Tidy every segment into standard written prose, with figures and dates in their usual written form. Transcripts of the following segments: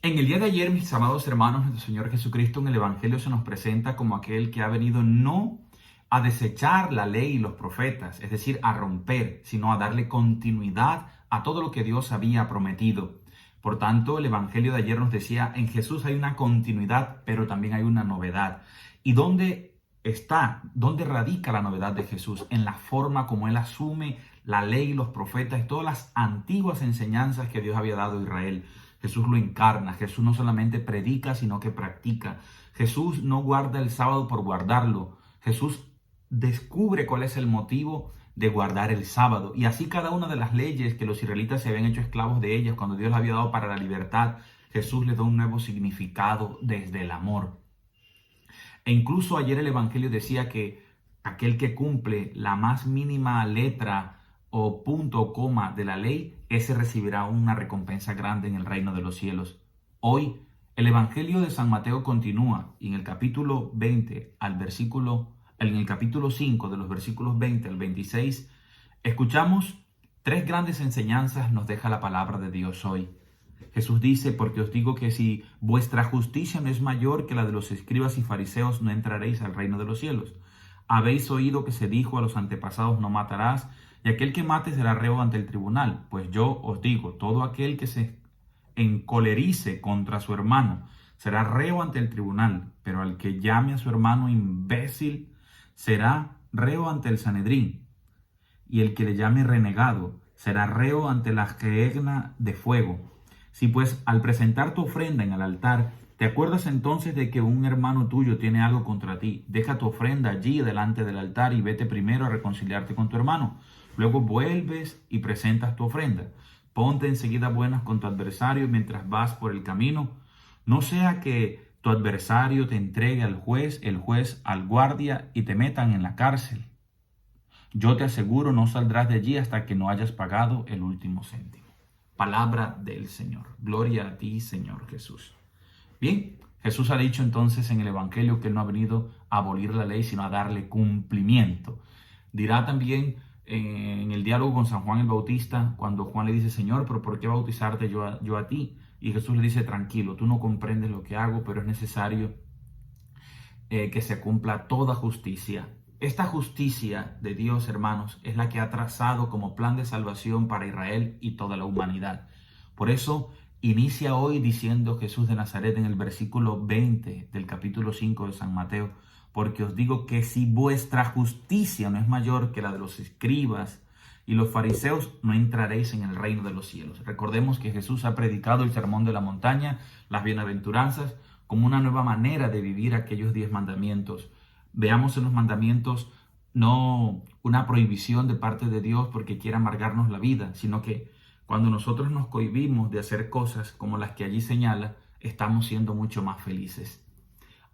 En el día de ayer, mis amados hermanos, nuestro Señor Jesucristo en el Evangelio se nos presenta como aquel que ha venido no a desechar la ley y los profetas, es decir, a romper, sino a darle continuidad a todo lo que Dios había prometido. Por tanto, el Evangelio de ayer nos decía, en Jesús hay una continuidad, pero también hay una novedad. ¿Y dónde radica la novedad de Jesús? En la forma como Él asume la ley, los profetas y todas las antiguas enseñanzas que Dios había dado a Israel. Jesús lo encarna, Jesús no solamente predica, sino que practica. Jesús no guarda el sábado por guardarlo. Jesús descubre cuál es el motivo de guardar el sábado. Y así cada una de las leyes que los israelitas se habían hecho esclavos de ellas, cuando Dios les había dado para la libertad, Jesús les da un nuevo significado desde el amor. E incluso ayer el Evangelio decía que aquel que cumple la más mínima letra o punto o coma de la ley, ese recibirá una recompensa grande en el reino de los cielos. Hoy, el Evangelio de San Mateo continúa y en el capítulo 5, de los versículos 20 al 26, escuchamos tres grandes enseñanzas nos deja la palabra de Dios hoy. Jesús dice, porque os digo que si vuestra justicia no es mayor que la de los escribas y fariseos, no entraréis al reino de los cielos. Habéis oído que se dijo a los antepasados, no matarás, y aquel que mate será reo ante el tribunal. Pues yo os digo, todo aquel que se encolerice contra su hermano será reo ante el tribunal, pero al que llame a su hermano imbécil será reo ante el Sanedrín, y el que le llame renegado será reo ante la gehenna de fuego. Si pues al presentar tu ofrenda en el altar, te acuerdas entonces de que un hermano tuyo tiene algo contra ti, deja tu ofrenda allí delante del altar y vete primero a reconciliarte con tu hermano. Luego vuelves y presentas tu ofrenda. Ponte enseguida buenas con tu adversario mientras vas por el camino. No sea que tu adversario te entregue al juez, el juez al guardia y te metan en la cárcel. Yo te aseguro, no saldrás de allí hasta que no hayas pagado el último céntimo. Palabra del Señor. Gloria a ti, Señor Jesús. Bien, Jesús ha dicho entonces en el Evangelio que Él no ha venido a abolir la ley, sino a darle cumplimiento. Dirá también en el diálogo con San Juan el Bautista, cuando Juan le dice, Señor, pero ¿por qué bautizarte yo a ti? Y Jesús le dice, tranquilo, tú no comprendes lo que hago, pero es necesario que se cumpla toda justicia. Esta justicia de Dios, hermanos, es la que ha trazado como plan de salvación para Israel y toda la humanidad. Por eso inicia hoy diciendo Jesús de Nazaret en el versículo 20 del capítulo 5 de San Mateo, porque os digo que si vuestra justicia no es mayor que la de los escribas y los fariseos, no entraréis en el reino de los cielos. Recordemos que Jesús ha predicado el sermón de la montaña, las bienaventuranzas, como una nueva manera de vivir aquellos 10 mandamientos. Veamos en los mandamientos no una prohibición de parte de Dios porque quiera amargarnos la vida, sino que cuando nosotros nos cohibimos de hacer cosas como las que allí señala, estamos siendo mucho más felices.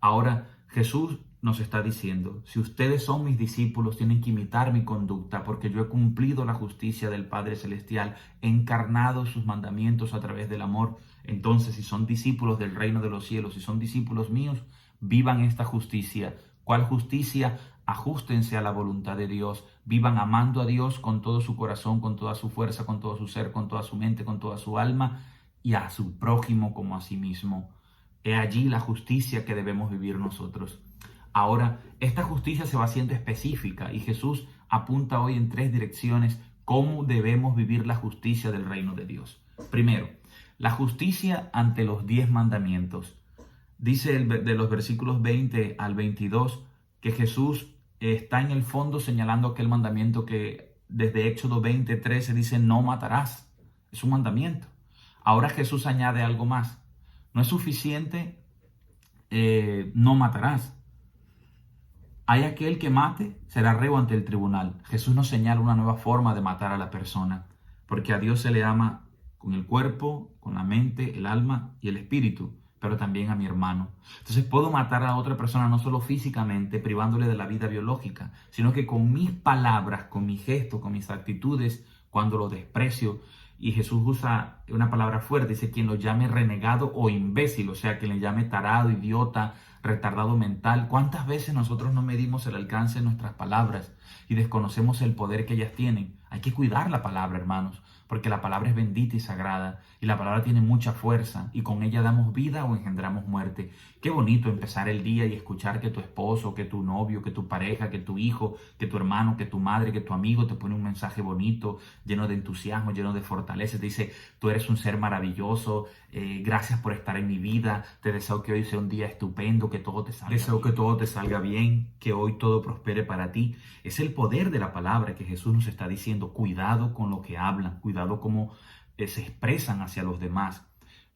Ahora Jesús nos está diciendo, si ustedes son mis discípulos, tienen que imitar mi conducta porque yo he cumplido la justicia del Padre Celestial, he encarnado sus mandamientos a través del amor. Entonces, si son discípulos del reino de los cielos, si son discípulos míos, vivan esta justicia. ¿Cuál justicia? Ajustense a la voluntad de Dios, vivan amando a Dios con todo su corazón, con toda su fuerza, con todo su ser, con toda su mente, con toda su alma y a su prójimo como a sí mismo. He allí la justicia que debemos vivir nosotros. Ahora, esta justicia se va haciendo específica y Jesús apunta hoy en 3 direcciones cómo debemos vivir la justicia del reino de Dios. Primero, la justicia ante los 10 mandamientos. Dice de los versículos 20 al 22 que Jesús está en el fondo señalando aquel mandamiento que desde Éxodo 20:13 dice no matarás. Es un mandamiento. Ahora Jesús añade algo más. No es suficiente no matarás. Hay aquel que mate, será reo ante el tribunal. Jesús nos señala una nueva forma de matar a la persona, porque a Dios se le ama con el cuerpo, con la mente, el alma y el espíritu, pero también a mi hermano. Entonces puedo matar a otra persona no solo físicamente, privándole de la vida biológica, sino que con mis palabras, con mis gestos, con mis actitudes, cuando lo desprecio. Y Jesús usa una palabra fuerte, dice quien lo llame renegado o imbécil, o sea, quien le llame tarado, idiota, retardado mental. ¿Cuántas veces nosotros no medimos el alcance de nuestras palabras y desconocemos el poder que ellas tienen? Hay que cuidar la palabra, hermanos, porque la palabra es bendita y sagrada, y la palabra tiene mucha fuerza, y con ella damos vida o engendramos muerte. Qué bonito empezar el día y escuchar que tu esposo, que tu novio, que tu pareja, que tu hijo, que tu hermano, que tu madre, que tu amigo te pone un mensaje bonito, lleno de entusiasmo, lleno de fortaleza. Te dice, tú eres un ser maravilloso, gracias por estar en mi vida, te deseo que hoy sea un día estupendo, que todo te salga bien. Que todo te salga bien, que hoy todo prospere para ti. Es el poder de la palabra que Jesús nos está diciendo. Cuidado con lo que hablan, cuidado cómo se expresan hacia los demás.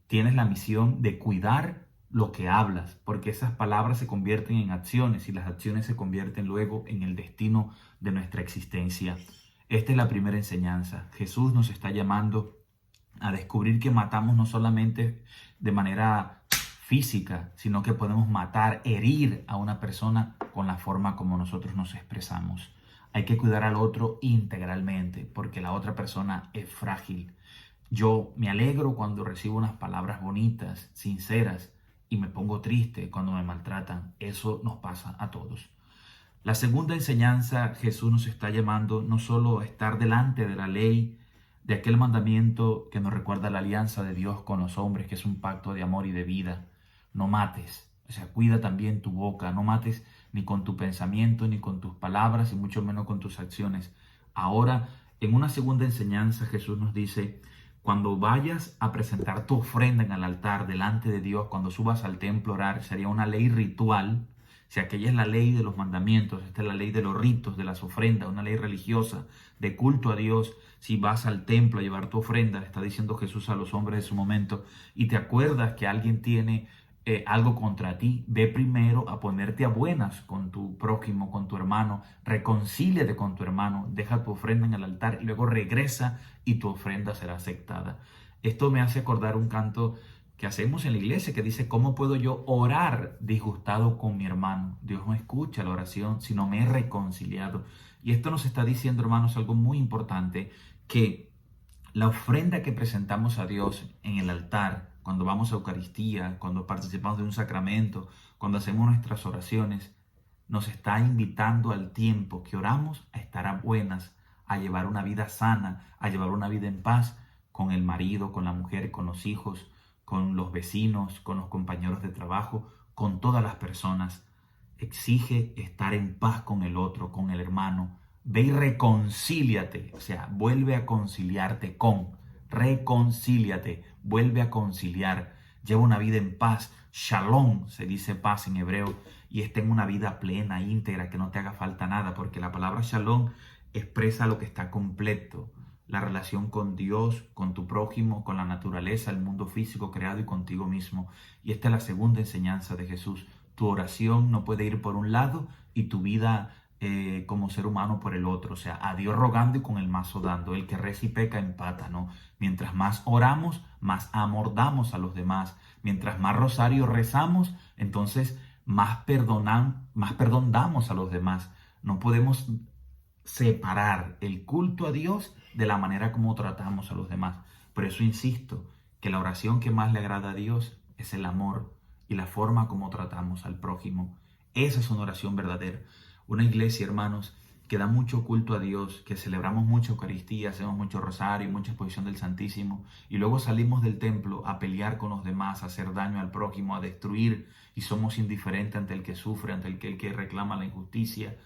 Tienes la misión de cuidar lo que hablas, porque esas palabras se convierten en acciones y las acciones se convierten luego en el destino de nuestra existencia. Esta es la primera enseñanza. Jesús nos está llamando a descubrir que matamos no solamente de manera física, sino que podemos matar, herir a una persona con la forma como nosotros nos expresamos. Hay que cuidar al otro integralmente, porque la otra persona es frágil. Yo me alegro cuando recibo unas palabras bonitas, sinceras, y me pongo triste cuando me maltratan. Eso nos pasa a todos. La segunda enseñanza, Jesús nos está llamando no solo a estar delante de la ley, de aquel mandamiento que nos recuerda la alianza de Dios con los hombres, que es un pacto de amor y de vida. No mates, o sea, cuida también tu boca, no mates ni con tu pensamiento, ni con tus palabras, y mucho menos con tus acciones. Ahora, en una segunda enseñanza, Jesús nos dice, cuando vayas a presentar tu ofrenda en el altar delante de Dios, cuando subas al templo a orar, sería una ley ritual. Si aquella es la ley de los mandamientos, esta es la ley de los ritos, de las ofrendas, una ley religiosa, de culto a Dios. Si vas al templo a llevar tu ofrenda, le está diciendo Jesús a los hombres de su momento, y te acuerdas que alguien tiene algo contra ti, ve primero a ponerte a buenas con tu prójimo, con tu hermano, reconcíliate con tu hermano, deja tu ofrenda en el altar y luego regresa y tu ofrenda será aceptada. Esto me hace acordar un canto que hacemos en la iglesia que dice, ¿cómo puedo yo orar disgustado con mi hermano? Dios no escucha la oración, sino me he reconciliado. Y esto nos está diciendo, hermanos, algo muy importante, que la ofrenda que presentamos a Dios en el altar, cuando vamos a Eucaristía, cuando participamos de un sacramento, cuando hacemos nuestras oraciones, nos está invitando al tiempo que oramos a estar a buenas, a llevar una vida sana, a llevar una vida en paz con el marido, con la mujer, con los hijos, con los vecinos, con los compañeros de trabajo, con todas las personas. Exige estar en paz con el otro, con el hermano. Ve y reconcíliate, o sea, vuelve a conciliarte reconcíliate, vuelve a conciliar, lleva una vida en paz, shalom, se dice paz en hebreo, y esté en una vida plena, íntegra, que no te haga falta nada, porque la palabra shalom expresa lo que está completo, la relación con Dios, con tu prójimo, con la naturaleza, el mundo físico creado y contigo mismo. Y esta es la segunda enseñanza de Jesús. Tu oración no puede ir por un lado y tu vida como ser humano por el otro. O sea, a Dios rogando y con el mazo dando. El que reza y peca empata, ¿no? Mientras más oramos, más amor damos a los demás. Mientras más rosario rezamos, entonces más perdón damos a los demás. No podemos separar el culto a Dios de la manera como tratamos a los demás. Por eso insisto que la oración que más le agrada a Dios es el amor y la forma como tratamos al prójimo. Esa es una oración verdadera. Una iglesia, hermanos, que da mucho culto a Dios, que celebramos mucha Eucaristía, hacemos mucho rosario, mucha exposición del Santísimo, y luego salimos del templo a pelear con los demás, a hacer daño al prójimo, a destruir, y somos indiferentes ante el que sufre, ante el que reclama la injusticia,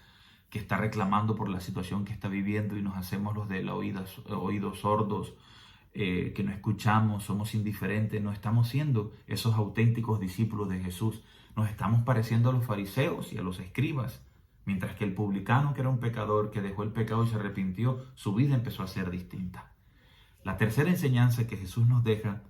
que está reclamando por la situación que está viviendo, y nos hacemos los de oídos sordos, que no escuchamos, somos indiferentes. No estamos siendo esos auténticos discípulos de Jesús. Nos estamos pareciendo a los fariseos y a los escribas, mientras que el publicano, que era un pecador, que dejó el pecado y se arrepintió, su vida empezó a ser distinta. La tercera enseñanza que Jesús nos deja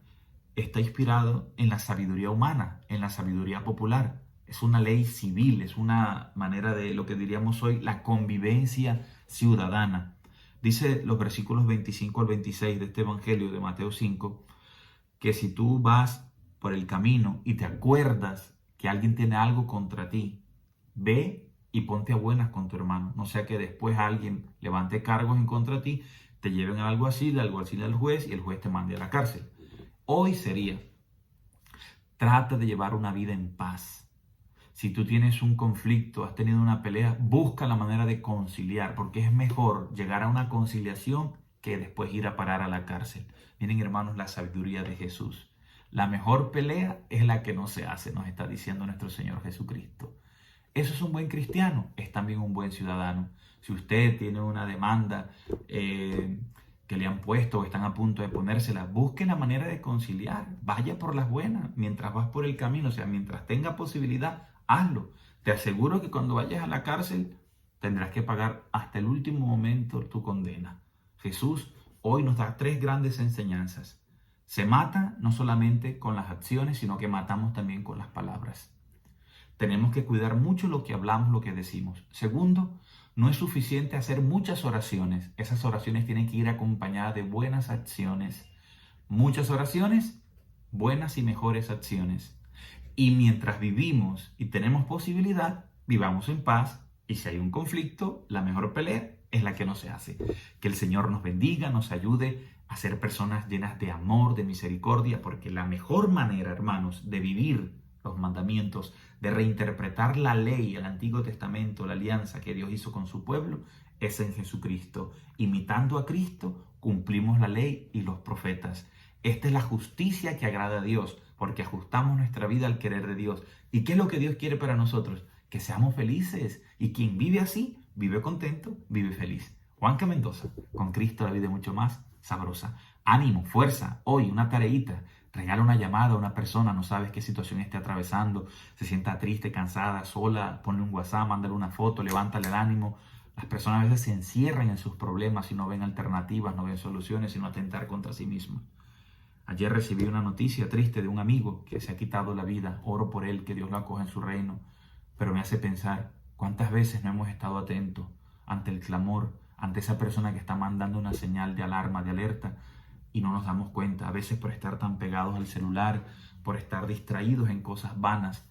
está inspirado en la sabiduría humana, en la sabiduría popular. Es una ley civil, es una manera de lo que diríamos hoy la convivencia ciudadana. Dice los versículos 25 al 26 de este Evangelio de Mateo 5, que si tú vas por el camino y te acuerdas que alguien tiene algo contra ti, ve y ponte a buenas con tu hermano. No sea que después alguien levante cargos en contra de ti, te lleven al alguacil al juez y el juez te mande a la cárcel. Hoy sería, trata de llevar una vida en paz. Si tú tienes un conflicto, has tenido una pelea, busca la manera de conciliar, porque es mejor llegar a una conciliación que después ir a parar a la cárcel. Miren, hermanos, la sabiduría de Jesús. La mejor pelea es la que no se hace, nos está diciendo nuestro Señor Jesucristo. Eso es un buen cristiano, es también un buen ciudadano. Si usted tiene una demanda que le han puesto o están a punto de ponérsela, busque la manera de conciliar, vaya por las buenas, mientras vas por el camino, o sea, mientras tenga posibilidad, hazlo. Te aseguro que cuando vayas a la cárcel tendrás que pagar hasta el último momento tu condena. Jesús hoy nos da tres grandes enseñanzas. Se mata no solamente con las acciones, sino que matamos también con las palabras. Tenemos que cuidar mucho lo que hablamos, lo que decimos. Segundo, no es suficiente hacer muchas oraciones. Esas oraciones tienen que ir acompañadas de buenas acciones. Muchas oraciones, buenas y mejores acciones. Y mientras vivimos y tenemos posibilidad, vivamos en paz. Y si hay un conflicto, la mejor pelea es la que no se hace. Que el Señor nos bendiga, nos ayude a ser personas llenas de amor, de misericordia, porque la mejor manera, hermanos, de vivir los mandamientos, de reinterpretar la ley, el Antiguo Testamento, la alianza que Dios hizo con su pueblo, es en Jesucristo. Imitando a Cristo, cumplimos la ley y los profetas. Esta es la justicia que agrada a Dios, porque ajustamos nuestra vida al querer de Dios. ¿Y qué es lo que Dios quiere para nosotros? Que seamos felices. Y quien vive así, vive contento, vive feliz. Juanca Mendoza, con Cristo la vida es mucho más sabrosa. Ánimo, fuerza, hoy una tareita. Regala una llamada a una persona, no sabes qué situación esté atravesando, se sienta triste, cansada, sola, ponle un WhatsApp, mándale una foto, levántale el ánimo. Las personas a veces se encierran en sus problemas y no ven alternativas, no ven soluciones, sino atentar contra sí mismos. Ayer recibí una noticia triste de un amigo que se ha quitado la vida. Oro por él, que Dios lo acoja en su reino. Pero me hace pensar cuántas veces no hemos estado atentos ante el clamor, ante esa persona que está mandando una señal de alarma, de alerta, y no nos damos cuenta, a veces por estar tan pegados al celular, por estar distraídos en cosas vanas,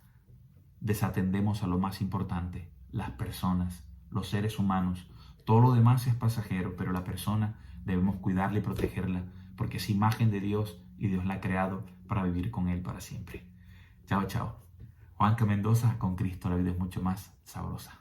desatendemos a lo más importante, las personas, los seres humanos. Todo lo demás es pasajero, pero la persona debemos cuidarla y protegerla, porque es imagen de Dios y Dios la ha creado para vivir con Él para siempre. Chao, chao. Juanca Mendoza, con Cristo la vida es mucho más sabrosa.